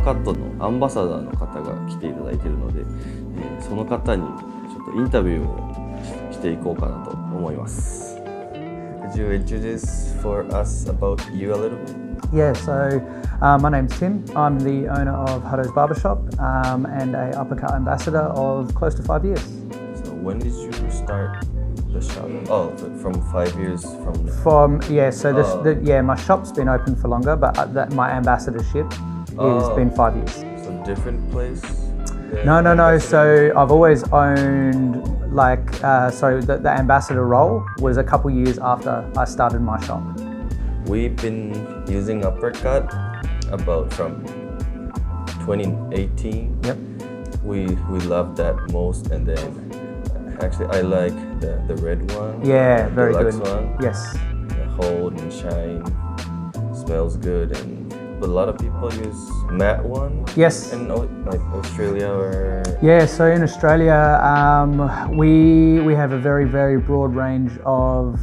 カットのアンバサダーの方が来ていただいているので、その方にちょっとインタビューをしていこうかなと思います。Could you introduce for us about you a little bit? Yeah, so my name's Tim. I'm the owner of Hutto's Barbershop and a Uppercut ambassador of close to 5 years. So when did you start the shop? Oh, from 5 years from now? My shop's been open for longer, but my ambassadorship has been 5 years. So different place? No. So I've always owned the ambassador role was a couple years after I started my shop. We've been using Uppercut about from 2018. Yep. We love that most, and then actually I like the red one. Yeah, very good. One. Yes. The hold and shine smells good, but a lot of people use matte one. Yes. In like Australia or. Yeah, so in Australia, we have a very, very broad range of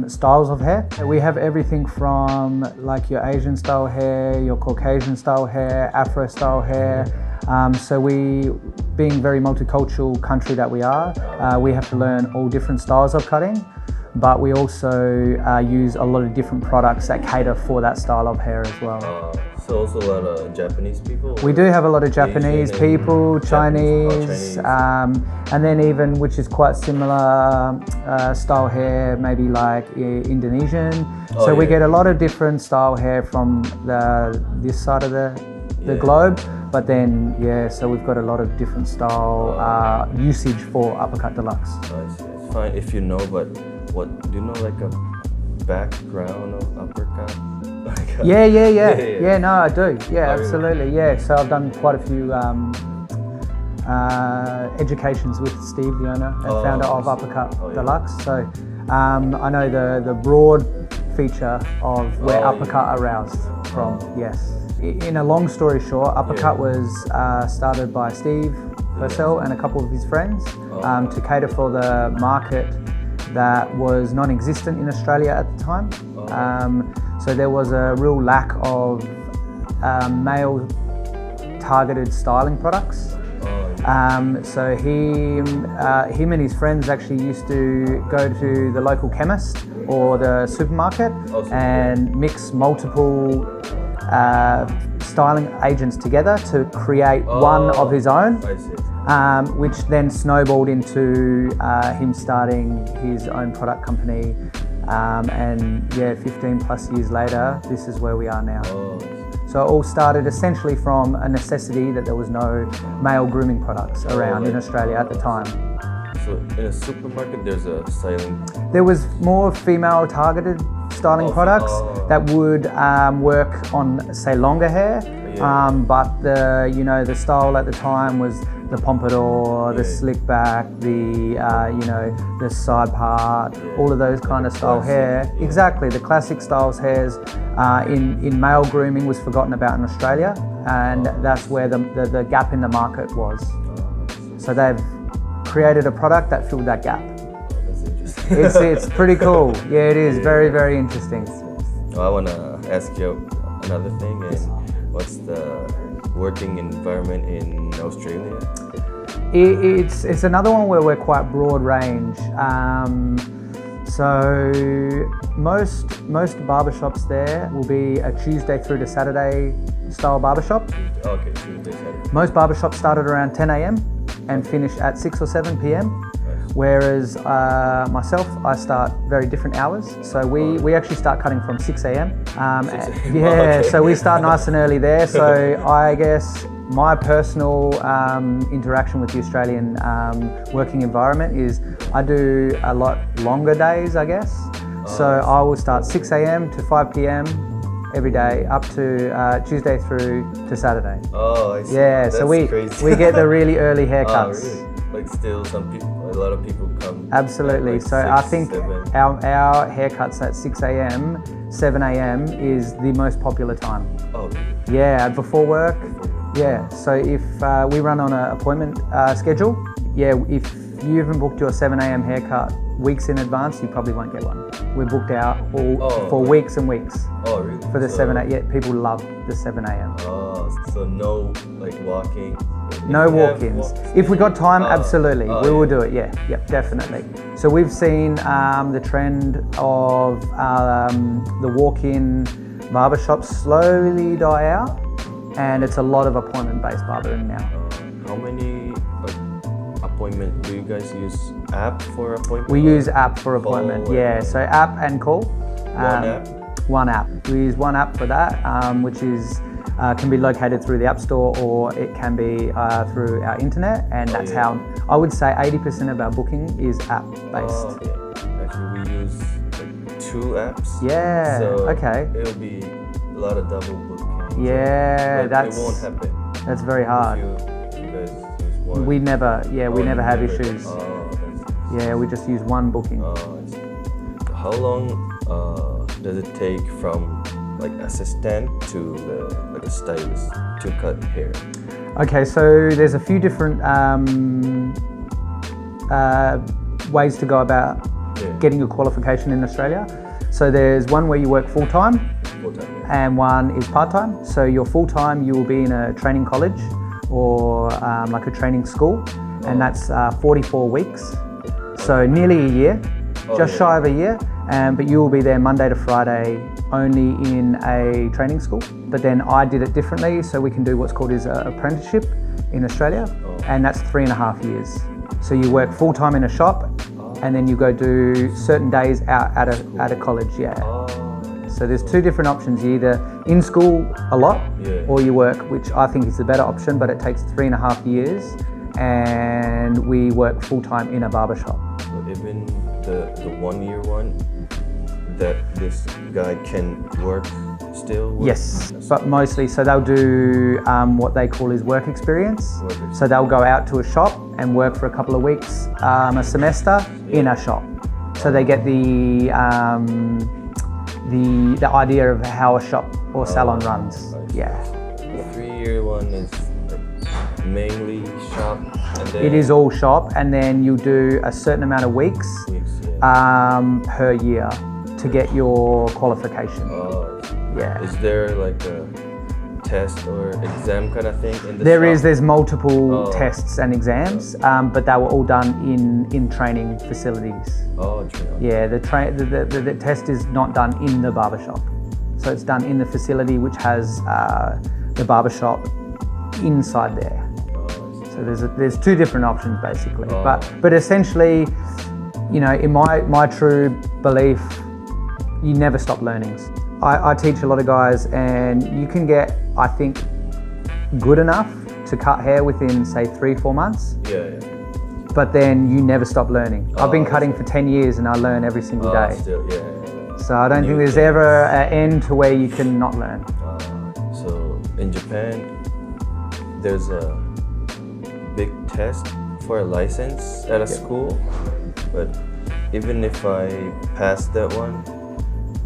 styles of hair. We have everything from like your Asian style hair, your Caucasian style hair, Afro style hair. So we, being very multicultural country that we are, we have to learn all different styles of cutting. But we also use a lot of different products that cater for that style of hair as well. So also a lot of Japanese people? We do have a lot of Japanese people, Chinese, and then even, which is quite similar style hair, maybe like Indonesian. So we get a lot of different style hair from this side of the globe. But then, so we've got a lot of different style usage for Uppercut Deluxe. I see. It's fine if you know, but do you know like a background of Uppercut? Yeah, no, I do. Yeah, absolutely. Really? Yeah, so I've done quite a few educations with Steve, the owner and founder of Uppercut Deluxe. So I know the broad feature of where Uppercut aroused from, yes. In a long story short, Uppercut was started by Steve Purcell and a couple of his friends to cater for the market that was non-existent in Australia at the time. So there was a real lack of male targeted styling products. So him and his friends actually used to go to the local chemist or the supermarket and mix multiple styling agents together to create one of his own. I see. Which then snowballed into him starting his own product company. 15 plus years later, this is where we are now. So it all started essentially from a necessity that there was no male grooming products around in Australia at the time. So in a supermarket, there's a styling. There was more female targeted styling products that would work on, say, longer hair. But the style at the time was the pompadour, the slick back, the side part, all of those kind of style hair. Exactly, the classic styles hairs in male grooming was forgotten about in Australia, and that's where the gap in the market was. So they've created a product that filled that gap. That's interesting. It's pretty cool. Yeah, it is very, very interesting. Well, I want to ask you another thing. What's the working environment in Australia? It's another one where we're quite broad range. So most barbershops there will be a Tuesday through to Saturday style barbershop. Okay, Tuesday, Saturday. Most barbershops started around 10 a.m. and finish at 6 or 7 p.m. Whereas myself, I start very different hours. So we actually start cutting from 6 a.m. So we start nice and early there. So I guess my personal interaction with the Australian working environment is I do a lot longer days, I guess. So I will start 6 a.m. to 5 p.m. every day up to Tuesday through to Saturday. Oh, I see. Yeah, that's so we get the really early haircuts. Really? Like still a lot of people come. Absolutely. Like so 6, I think 7. our haircuts at 6 a.m, 7 a.m. is the most popular time. Oh. Yeah, before work. Yeah. So if we run on an appointment schedule, if you haven't booked your 7 a.m. haircut weeks in advance, you probably won't get one. We're booked out for weeks and weeks. Oh, really? For the 7 a.m. Yeah, people love the 7 a.m. Oh, So no like walking. No walk-ins. If we got time, absolutely, we will do it. Yeah, yep, definitely. So we've seen the trend of the walk-in barbershops slowly die out, and it's a lot of appointment-based barbering now. How many appointment do you guys use? App for appointment? We use app for appointment. Call Yeah, so app and call. One app? One app. We use one app for that, which is can be located through the App Store or it can be through our internet, and that's how I would say 80% of our booking is app based. Oh, okay. Actually, we use like 2 apps. Yeah. So okay. It'll be a lot of double booking. Yeah, but that's it won't happen. That's very hard. If you guys use one. We never have issues. Oh, Yeah, we just use one booking. I see. How long does it take from like assistant to like a stylist to cut hair? Okay, so there's a few different ways to go about getting your qualification in Australia. So there's one where you work full-time, and one is part-time. So you're full-time, you will be in a training college or like a training school, and that's 44 weeks. So nearly a year, just shy of a year, but you will be there Monday to Friday only in a training school. But then I did it differently, so we can do what's called an apprenticeship in Australia, and that's 3.5 years. So you work full time in a shop, and then you go do certain days out at a college. So there's 2 different options. You either in school a lot, or you work, which I think is the better option, but it takes 3.5 years, and we work full time in a barbershop. So even the 1-year one, that this guy can work still? Yes, but mostly, so they'll do what they call is work experience. So they'll go out to a shop and work for a couple of weeks, a semester in a shop. So they get the idea of how a shop or salon runs. Yeah. The 3-year one is like mainly shop. And then It is all shop, and then you do a certain amount of weeks per year to get your qualification. Yeah. Is there like a test or exam kind of thing in the There's multiple tests and exams, but they were all done in training facilities. Training. Yeah, the test is not done in the barbershop. So it's done in the facility which has the barbershop inside there. So there's 2 different options basically. But essentially, you know, in my true belief, you never stop learning. I teach a lot of guys, and you can get, I think, good enough to cut hair within say 3-4 months. But then you never stop learning. I've been cutting for 10 years and I learn every single day. So I don't think there's ever an end to where you can not learn. So in Japan, there's a big test for a license at a school, but even if I passed that one,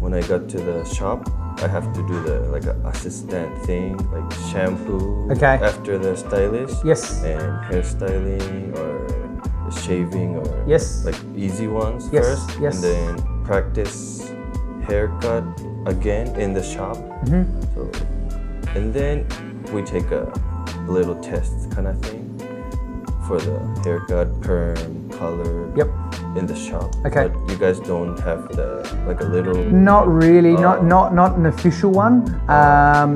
when I got to the shop, I have to do the like an assistant thing, like shampoo after the stylist, and hairstyling or shaving or like easy ones first, and then practice haircut again in the shop. So, and then we take a little test kind of thing for the haircut, perm, color in the shop. But you guys don't have the like a little. Not really, not an official one.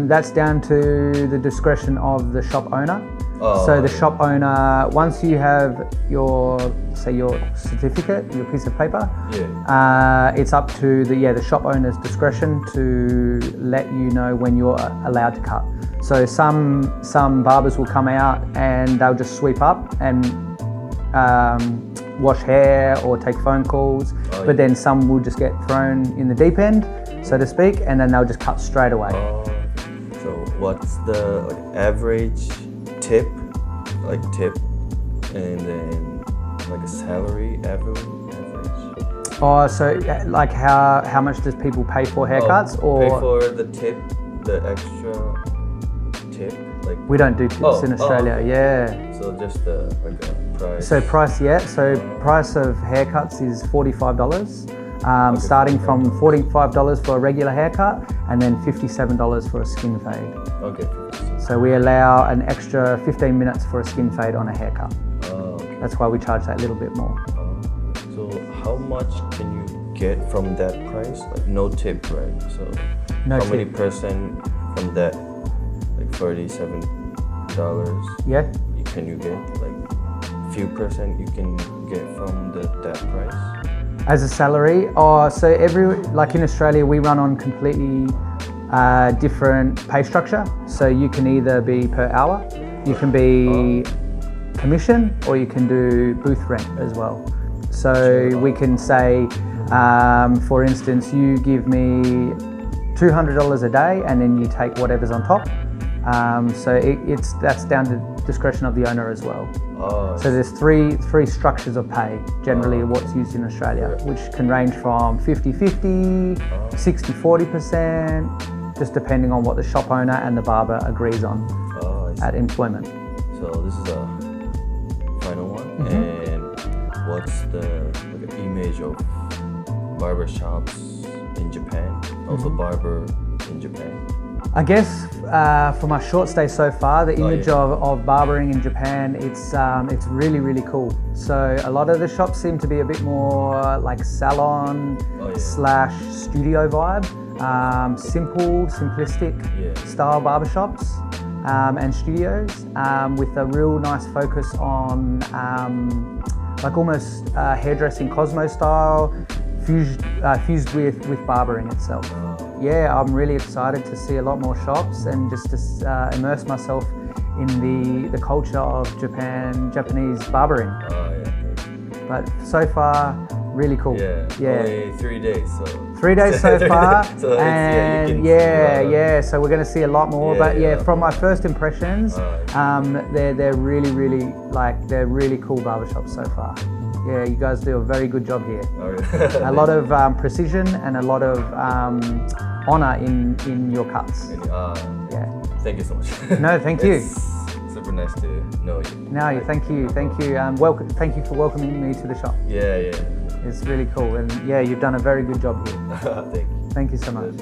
That's down to the discretion of the shop owner. So the shop owner, once you have your certificate, your piece of paper, it's up to the shop owner's discretion to let you know when you're allowed to cut. So some barbers will come out and they'll just sweep up and wash hair or take phone calls, but then some will just get thrown in the deep end, so to speak, and then they'll just cut straight away. So what's the average tip, and then like a salary average? So like how much does people pay for haircuts, or pay for the tip, the extra tip? Like we don't do tips in Australia. So just like a price. So price of haircuts is $45. Starting from $45 for a regular haircut, and then $57 for a skin fade. So we allow an extra 15 minutes for a skin fade on a haircut. Okay. That's why we charge that little bit more. So how much can you get from that price? Like no tip, right? So No how many tip. percent from that, like $37? Yeah. Can you get like few percent you can get from that price? As a salary, so like in Australia, we run on completely different pay structure. So you can either be per hour, you can be commission, or you can do booth rent as well. So we can say, for instance, you give me $200 a day, and then you take whatever's on top. So that's down to discretion of the owner as well. So there's three structures of pay, generally what's used in Australia, which can range from 50-50, 60-40%, just depending on what the shop owner and the barber agrees on at employment. So this is a final one. And what's the image of barber shops in Japan? Also barber in Japan? I guess for my short stay so far, the image of barbering in Japan, it's really, really cool. So a lot of the shops seem to be a bit more like salon / studio vibe, simple, simplistic style barbershops and studios with a real nice focus on like almost hairdressing Cosmo style, fused with barbering itself. Yeah, I'm really excited to see a lot more shops and just to immerse myself in the culture of Japanese barbering. But so far, really cool. Only 3 days. So 3 days so far, so and so we're going to see a lot more. But from my first impressions, they're really, really they're really cool barbershops so far. Yeah, you guys do a very good job here. A lot of precision and a lot of honor in your cuts. Thank you so much. No, thank you. It's super nice to know you. No, thank you. Thank you for welcoming me to the shop. Yeah. It's really cool, and you've done a very good job here. Thank you. Thank you so much.